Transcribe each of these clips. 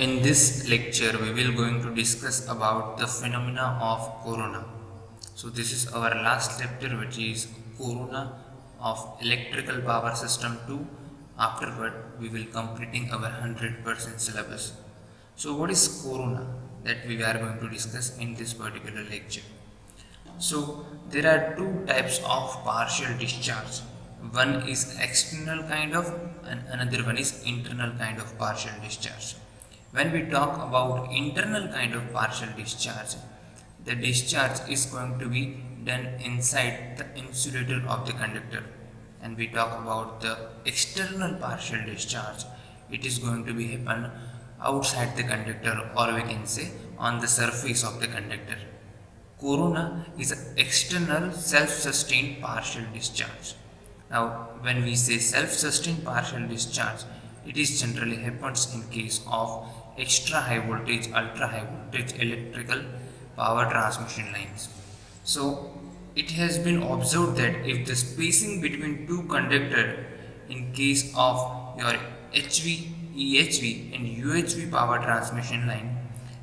In this lecture, we will going to discuss about the phenomena of corona. So this is our last lecture, which is corona of electrical power system 2. Afterward, we will completing our 100% syllabus. So what is corona that we are going to discuss in this particular lecture? So there are two types of partial discharge. One is external kind of and another one is internal kind of partial discharge. When we talk about internal kind of partial discharge, the discharge is going to be done inside the insulator of the conductor. And we talk about the external partial discharge, it is going to be happen outside the conductor, or we can say on the surface of the conductor. Corona is an external self-sustained partial discharge. Now, when we say self-sustained partial discharge, it is generally happens in case of extra high voltage, ultra high voltage electrical power transmission lines. So, it has been observed that if the spacing between two conductors in case of your HV, EHV and UHV power transmission line,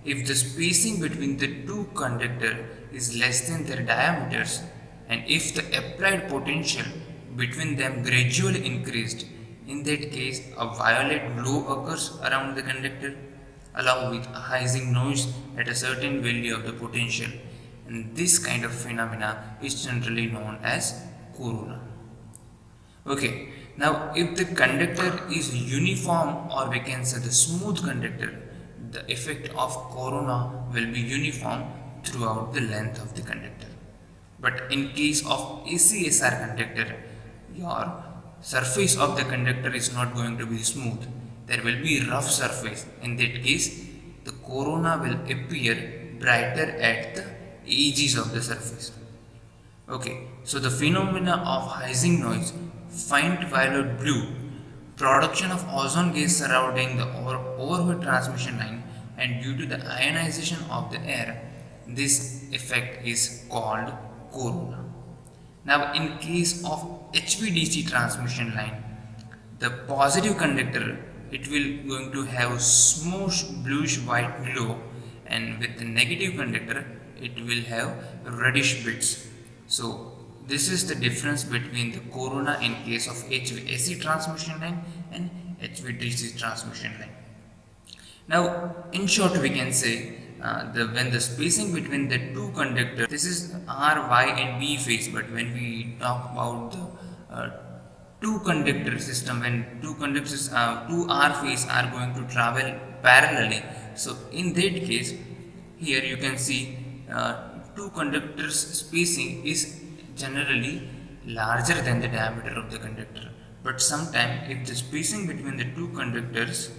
if the spacing between the two conductors is less than their diameters, and if the applied potential between them gradually increased, in that case a violet glow occurs around the conductor along with a hissing noise at a certain value of the potential, and this kind of phenomena is generally known as corona. Okay, now if the conductor is uniform, or we can say the smooth conductor, the effect of corona will be uniform throughout the length of the conductor. But in case of ACSR conductor, your surface of the conductor is not going to be smooth. There will be rough surface. In that case, the corona will appear brighter at the edges of the surface. Okay, so the phenomena of hissing noise, faint violet blue, production of ozone gas surrounding the overhead transmission line, and due to the ionization of the air, this effect is called corona. Now, in case of HVDC transmission line, the positive conductor, it will going to have smooth bluish white glow, and with the negative conductor, it will have reddish bits. So this is the difference between the corona in case of HVAC transmission line and HVDC transmission line. Now, in short, we can say when the spacing between the two conductors, this is R, Y and B phase, but when we talk about the two conductor system, when two conductors, two R phase are going to travel parallelly, so in that case, here you can see two conductors spacing is generally larger than the diameter of the conductor. But sometimes if the spacing between the two conductors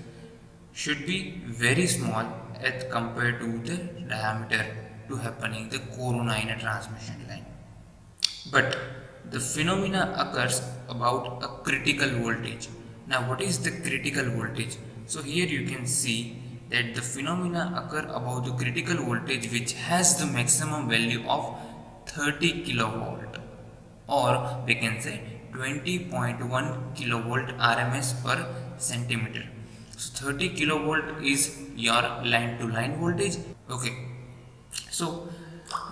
should be very small as compared to the diameter to happening the corona in a transmission line. But the phenomena occurs about a critical voltage. Now, what is the critical voltage? So here you can see that the phenomena occur about the critical voltage which has the maximum value of 30 kilovolt, or we can say 20.1 kilovolt RMS per centimeter. So 30 kilovolt is your line to line voltage. Okay, so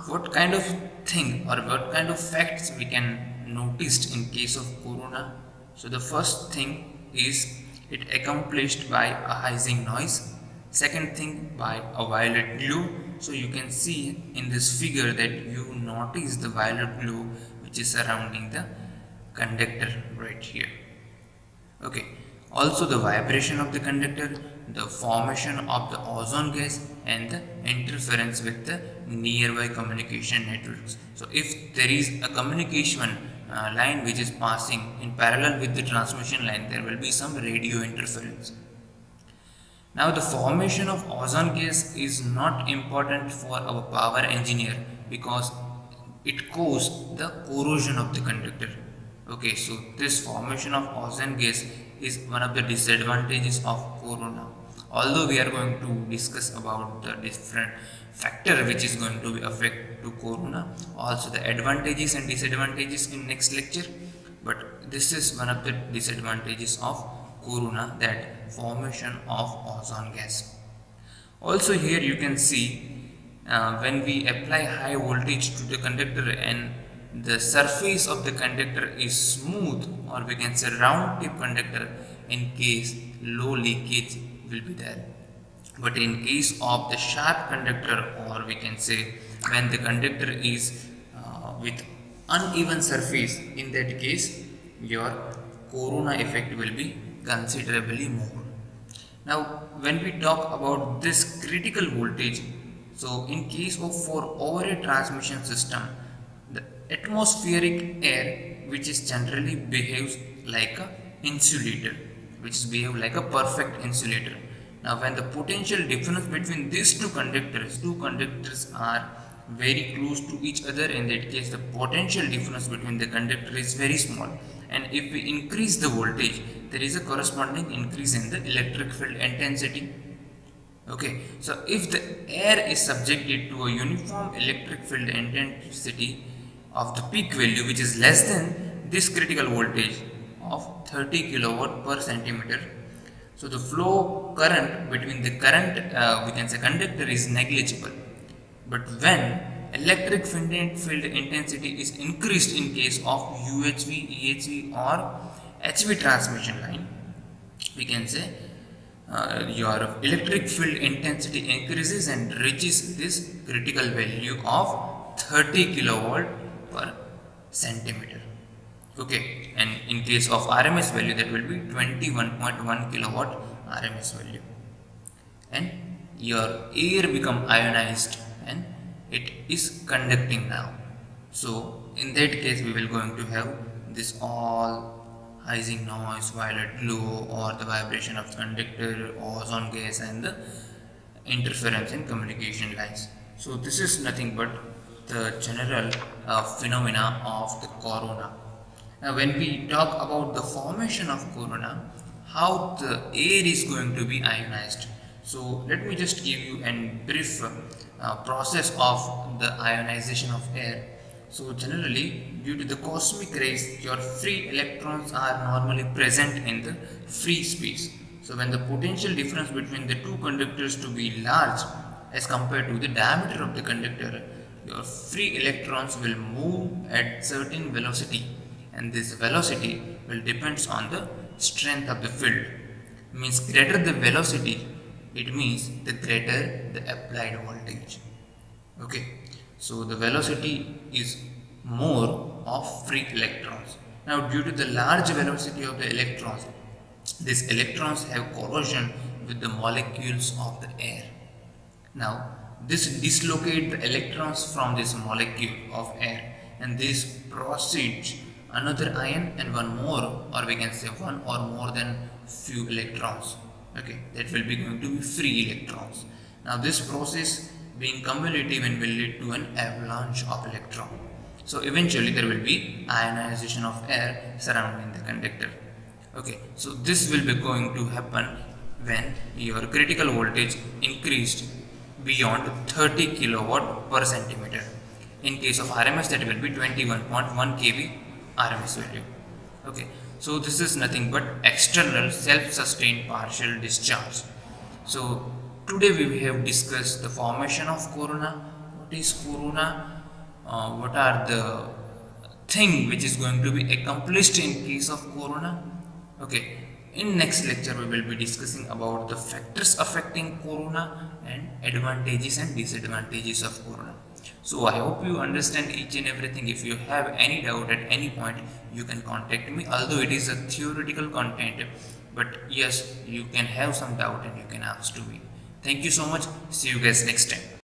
what kind of thing or what kind of facts we can notice in case of corona? So the first thing is it accomplished by a hissing noise. Second thing, by a violet glow. So you can see in this figure that you notice the violet glow which is surrounding the conductor right here. Okay, also the vibration of the conductor, the formation of the ozone gas, and the interference with the nearby communication networks. So if there is a communication line which is passing in parallel with the transmission line, there will be some radio interference. Now, the formation of ozone gas is not important for our power engineer because it causes the corrosion of the conductor. Okay, so this formation of ozone gas is one of the disadvantages of corona. Although we are going to discuss about the different factor which is going to affect to corona, also the advantages and disadvantages in next lecture, but this is one of the disadvantages of corona, that formation of ozone gas. Also here you can see when we apply high voltage to the conductor and the surface of the conductor is smooth, or we can say round tip conductor, in case low leakage will be there. But in case of the sharp conductor, or we can say when the conductor is with uneven surface, in that case your corona effect will be considerably more. Now when we talk about this critical voltage, so in case of for overhead transmission system, the atmospheric air, which is generally behaves like a insulator, which is behave like a perfect insulator. Now when the potential difference between these two conductors are very close to each other, in that case the potential difference between the conductor is very small, and if we increase the voltage, there is a corresponding increase in the electric field intensity. Okay, so if the air is subjected to a uniform electric field intensity of the peak value, which is less than this critical voltage of 30 kilowatt per centimeter, so the flow current between the we can say conductor is negligible. But when electric field intensity is increased in case of UHV, EHV or HV transmission line, we can say your electric field intensity increases and reaches this critical value of 30 kilowatt per centimeter. Okay, and in case of RMS value, that will be 21.1 kilowatt RMS value, and your air become ionized and it is conducting now. So in that case we will going to have this all hissing noise, violet glow, or the vibration of the conductor, ozone gas, and the interference in communication lines. So this is nothing but the general phenomena of the corona. Now when we talk about the formation of corona, how the air is going to be ionized. So let me just give you a brief process of the ionization of air. So generally, due to the cosmic rays, your free electrons are normally present in the free space. So when the potential difference between the two conductors to be large as compared to the diameter of the conductor, your free electrons will move at certain velocity, and this velocity will depends on the strength of the field. Means greater the velocity, it means the greater the applied voltage. Okay, so the velocity is more of free electrons. Now due to the large velocity of the electrons, these electrons have corrosion with the molecules of the air. Now this dislocate the electrons from this molecule of air, and this proceeds another ion and one more, or we can say one or more than few electrons. Okay, that will be going to be free electrons. Now this process being cumulative and will lead to an avalanche of electrons. So eventually there will be ionization of air surrounding the conductor. Okay, so this will be going to happen when your critical voltage increased beyond 30 kilowatt per centimeter. In case of RMS, that will be 21.1 kV RMS value. Okay, so this is nothing but external self-sustained partial discharge. So today we have discussed the formation of corona, what is corona, what are the thing which is going to be accomplished in case of corona. Okay, in next lecture we will be discussing about the factors affecting corona and advantages and disadvantages of corona. So I hope you understand each and everything. If you have any doubt at any point, you can contact me, although it is a theoretical content, but yes, you can have some doubt and you can ask to me. Thank you so much. See you guys next time.